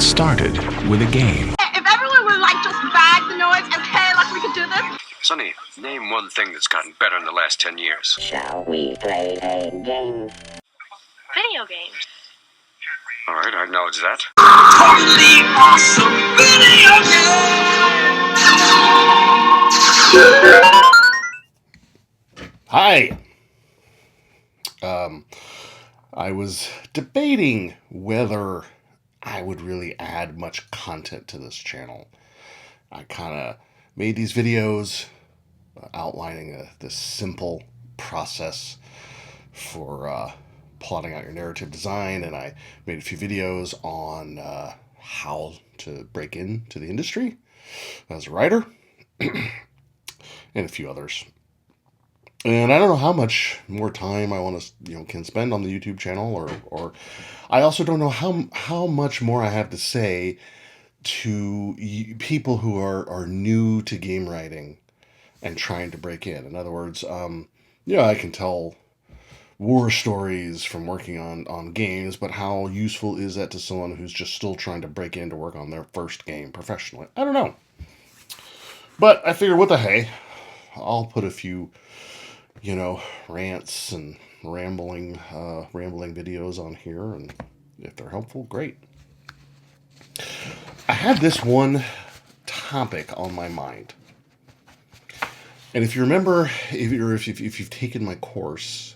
It started with a game. If everyone would just bag the noise and play like we could do this. Sonny, name one thing that's gotten better in the last 10 years. Shall we play a game? Video games. All right, I acknowledge that. Totally awesome video game! Hi. I was debating whether I would really add much content to this channel. I kind of made these videos outlining this simple process for plotting out your narrative design, and I made a few videos on how to break into the industry as a writer, and a few others. And I don't know how much more time I want to, can spend on the YouTube channel, or I also don't know how much more I have to say to people who are new to game writing and trying to break in. In other words, I can tell war stories from working on games, but how useful is that to someone who's just still trying to break in to work on their first game professionally? I don't know. But I figured, what the hey, I'll put a few rants and rambling videos on here, and if they're helpful, great. I had this one topic on my mind, and if you remember, if you've taken my course,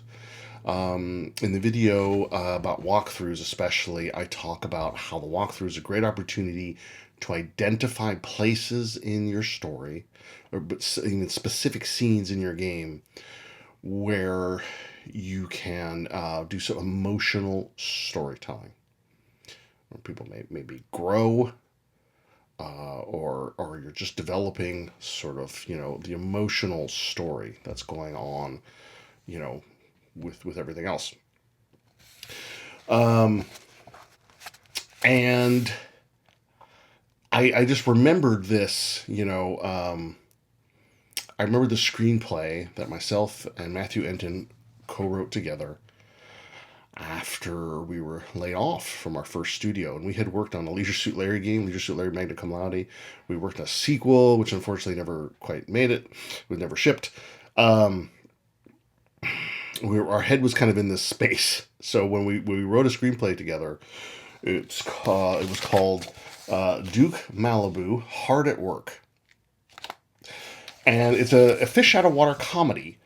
in the video about walkthroughs especially, I talk about how the walkthrough is a great opportunity to identify places in your story, or even specific scenes in your game, where you can do some emotional storytelling, where people maybe grow, or you're just developing sort of the emotional story that's going on, with everything else. And I just remembered this, I remember the screenplay that myself and Matthew Enton co-wrote together after we were laid off from our first studio. And we had worked on a Leisure Suit Larry game, Leisure Suit Larry Magna Cum Laude. We worked on a sequel, which unfortunately never quite made it. It was never shipped. Our head was kind of in this space. So when we wrote a screenplay together, it was called Duke Malibu, Hard at Work. And it's a fish out of water comedy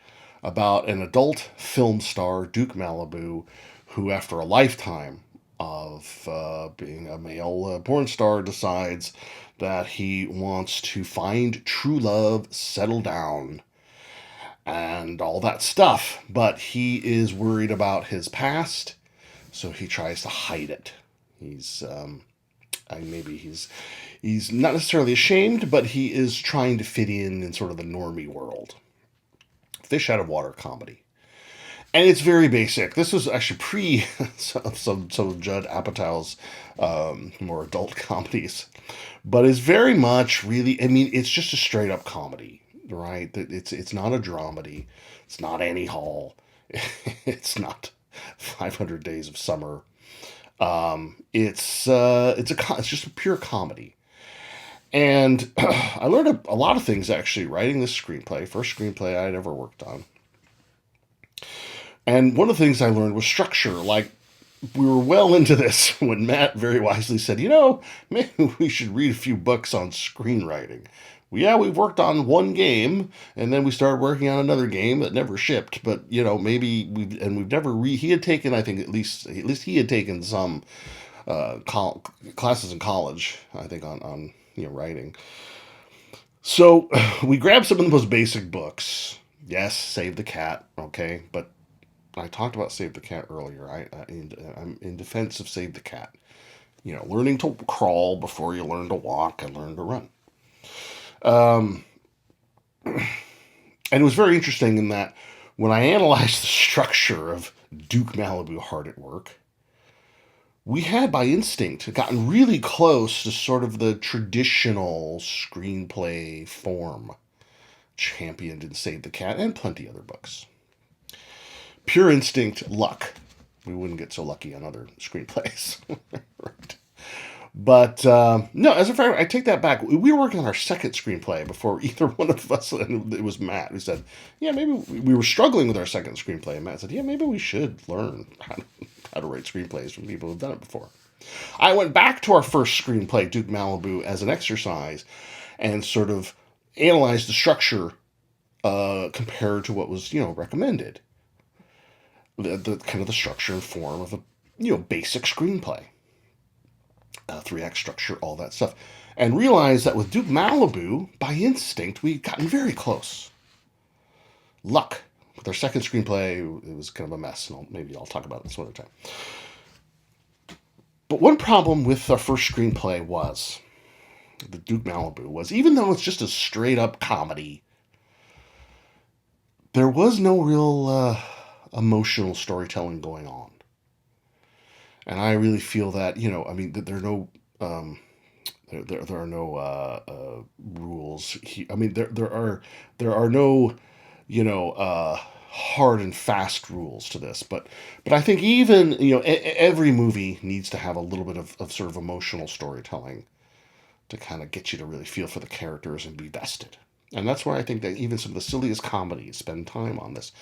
about an adult film star, Duke Malibu, who after a lifetime of being a male porn star decides that he wants to find true love, settle down, and all that stuff. But he is worried about his past, so he tries to hide it. He's not necessarily ashamed, but he is trying to fit in sort of the normie world. Fish out of water comedy. And it's very basic. This was actually pre some of Judd Apatow's more adult comedies. But it's very much really, it's just a straight up comedy, right? It's not a dramedy. It's not Annie Hall. It's not 500 Days of Summer. It's just a pure comedy. And I learned a lot of things actually writing this screenplay, first screenplay I'd ever worked on. And one of the things I learned was structure. Like, we were well into this when Matt very wisely said, maybe we should read a few books on screenwriting. We've worked on one game, and then we started working on another game that never shipped. But, maybe we've never he had taken, I think at least he had taken some classes in college, I think, on writing. So we grabbed some of the most basic books. Yes, Save the Cat, okay, but I talked about Save the Cat earlier. I'm in defense of Save the Cat. Learning to crawl before you learn to walk and learn to run. And it was very interesting in that when I analyzed the structure of Duke Malibu Hard at Work, we had by instinct gotten really close to sort of the traditional screenplay form championed in Save the Cat and plenty other books. Pure instinct luck. We wouldn't get so lucky on other screenplays. Right. But no, as a fact, I take that back. We were working on our second screenplay before either one of us, and it was Matt who said, yeah, maybe we were struggling with our second screenplay. And Matt said, yeah, maybe we should learn how to write screenplays from people who've done it before. I went back to our first screenplay, Duke Malibu, as an exercise and sort of analyzed the structure compared to what was, recommended. The kind of the structure and form of a, basic screenplay. 3-act structure, all that stuff. And realized that with Duke Malibu, by instinct, we'd gotten very close. Luck. With our second screenplay, it was kind of a mess, and maybe I'll talk about this one other time. But one problem with our first screenplay was, the Duke Malibu, was even though it's just a straight-up comedy, there was no real emotional storytelling going on. And I really feel that, there are no there are no rules. There are no hard and fast rules to this. But I think even every movie needs to have a little bit of sort of emotional storytelling to kind of get you to really feel for the characters and be vested. And that's where I think that even some of the silliest comedies spend time on this.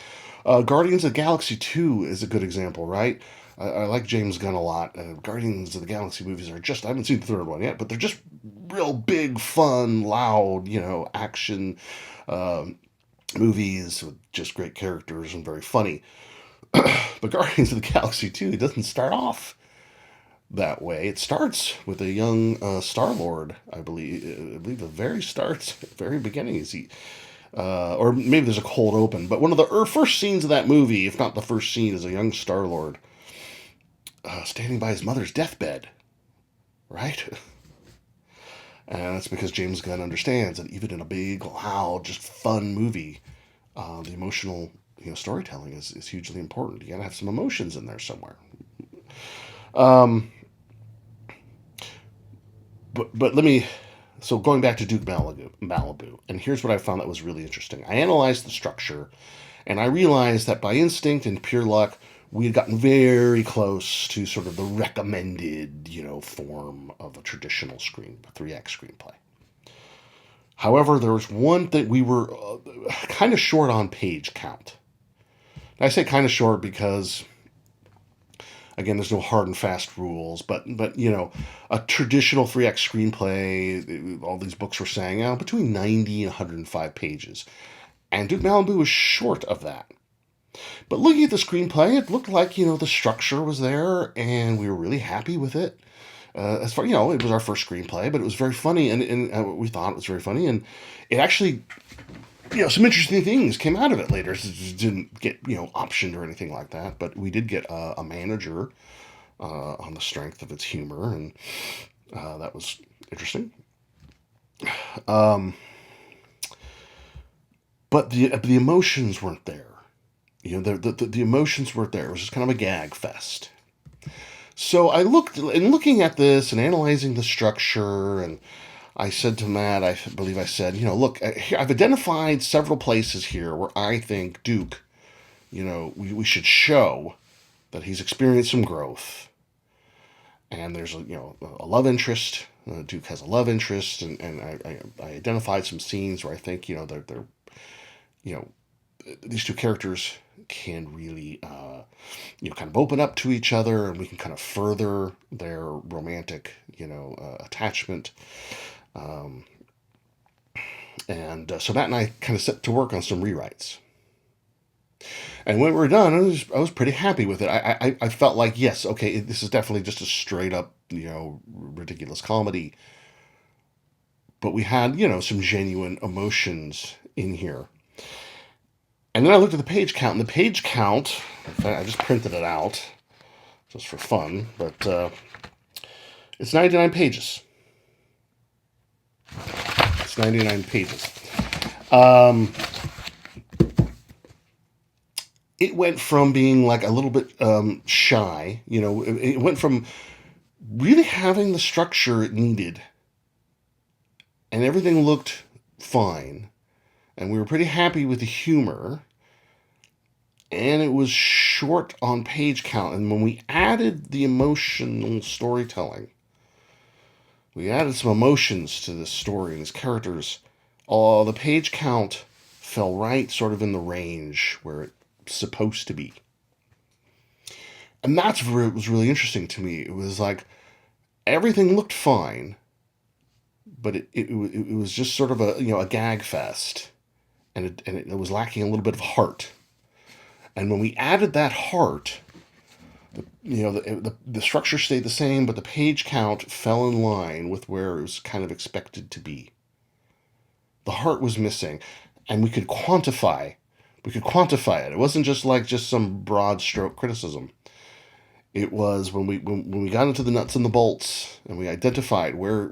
Guardians of the Galaxy 2 is a good example, right? I like James Gunn a lot. Guardians of the Galaxy movies are I haven't seen the third one yet, but they're just real big, fun, loud, action movies with just great characters and very funny. But Guardians of the Galaxy 2 doesn't start off that way. It starts with a young Star-Lord, I believe. I believe the very beginning is he... or maybe there's a cold open, but one of the first scenes of that movie, if not the first scene, is a young Star-Lord standing by his mother's deathbed, right? And that's because James Gunn understands that even in a big, loud, just fun movie, the emotional storytelling is hugely important. You gotta have some emotions in there somewhere. But let me... So going back to Duke Malibu, and here's what I found that was really interesting. I analyzed the structure, and I realized that by instinct and pure luck, we had gotten very close to sort of the recommended, form of a traditional 3-act screenplay. However, there was one thing we were kind of short on page count. And I say kind of short because, again, there's no hard and fast rules, but a traditional 3-act screenplay, all these books were saying, between 90 and 105 pages. And Duke Malibu was short of that. But looking at the screenplay, it looked like, the structure was there, and we were really happy with it. As far, it was our first screenplay, but it was very funny, and we thought it was very funny, and it actually, some interesting things came out of it later. It didn't get, optioned or anything like that, but we did get a manager on the strength of its humor, and that was interesting. But the emotions weren't there. The emotions weren't there. It was just kind of a gag fest. So I looking at this and analyzing the structure, and I said to Matt, I believe I said, look, I've identified several places here where I think Duke, we should show that he's experienced some growth. And there's a love interest. Duke has a love interest, and I identified some scenes where I think they're these two characters can really kind of open up to each other, and we can kind of further their romantic attachment. So Matt and I kind of set to work on some rewrites. And when we were done, I was pretty happy with it. I felt like, yes, okay, this is definitely just a straight up, ridiculous comedy. But we had, some genuine emotions in here. And then I looked at the page count, and the page count, in fact, I just printed it out just for fun, but it's 99 pages. It's 99 pages. It went from being like a little bit shy, it went from really having the structure it needed, and everything looked fine, and we were pretty happy with the humor, and it was short on page count. And when we added the emotional storytelling, We added some emotions to this story and these characters. Oh, the page count fell right sort of in the range where it's supposed to be. And that's where it was really interesting to me. It was like everything looked fine, but it was just sort of a gag fest, and it was lacking a little bit of heart. And when we added that heart, the structure stayed the same, but the page count fell in line with where it was kind of expected to be. The heart was missing, and we could quantify it. It wasn't just some broad stroke criticism. It was when we got into the nuts and the bolts, and we identified where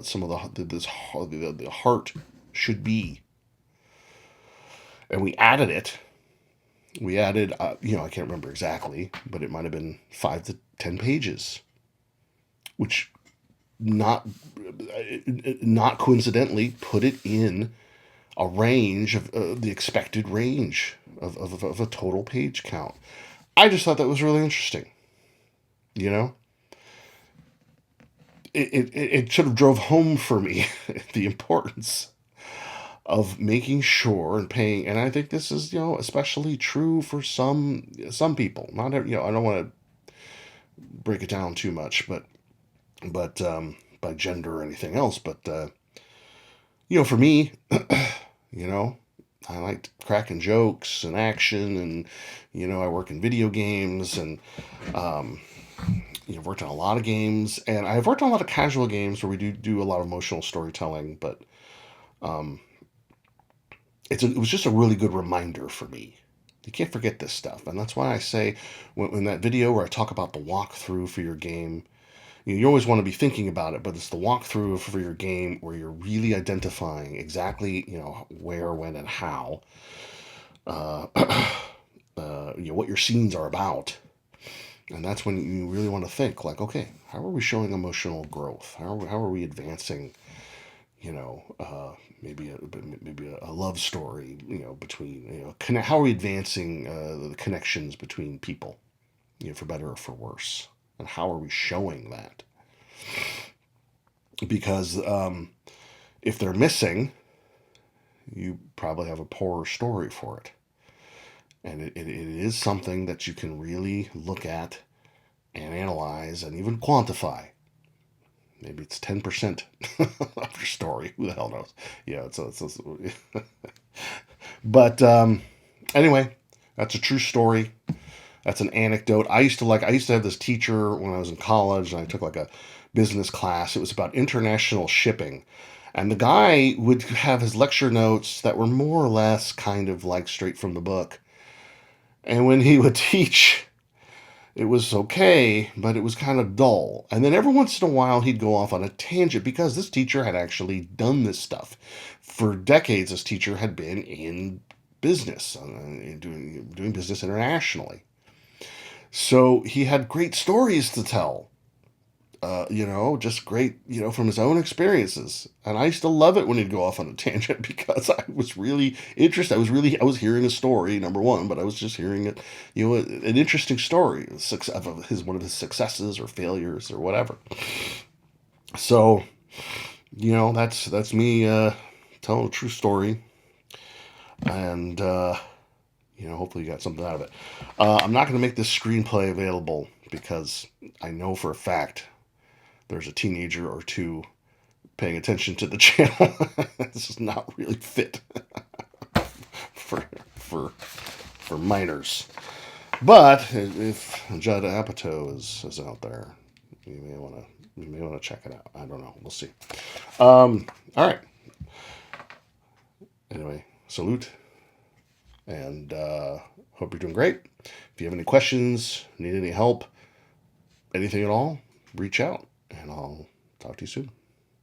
some of the heart should be, and we added it. We added, I can't remember exactly, but it might have been 5 to 10 pages, which not coincidentally put it in a range of the expected range of a total page count. I just thought that was really interesting. It sort of drove home for me the importance of making sure and paying, and I think this is especially true for some people. Not every, I don't want to break it down too much, but by gender or anything else, but for me, I like cracking jokes and action, and I work in video games, and I've worked on a lot of games, and I've worked on a lot of casual games where we do a lot of emotional storytelling, but it was just a really good reminder for me. You can't forget this stuff, and that's why I say in that video where I talk about the walkthrough for your game, you always want to be thinking about it, but it's the walkthrough for your game where you're really identifying exactly where, when, and how what your scenes are about. And that's when you really want to think, like, okay, how are we showing emotional growth? How are we advancing, maybe a love story, between, how are we advancing the connections between people, for better or for worse? And how are we showing that? Because if they're missing, you probably have a poorer story for it. And it is something that you can really look at and analyze and even quantify. Maybe it's 10% of your story. Who the hell knows? Yeah, it's but anyway, that's a true story. That's an anecdote. I used to have this teacher when I was in college, and I took like a business class. It was about international shipping. And the guy would have his lecture notes that were more or less kind of like straight from the book. And when he would teach, it was okay, but it was kind of dull. And then every once in a while, he'd go off on a tangent because this teacher had actually done this stuff. For decades, this teacher had been in business, doing business internationally. So he had great stories to tell, just great, from his own experiences. And I used to love it when he'd go off on a tangent because I was really interested. I was hearing a story, number one, but I was just hearing it, an interesting story of one of his successes or failures or whatever. So, that's me telling a true story. And, hopefully you got something out of it. I'm not going to make this screenplay available because I know for a fact there's a teenager or two paying attention to the channel. This is not really fit for minors. But if Judd Apatow is out there, you may want to check it out. I don't know. We'll see. All right. Anyway, salute. And hope you're doing great. If you have any questions, need any help, anything at all, reach out, and I'll talk to you soon.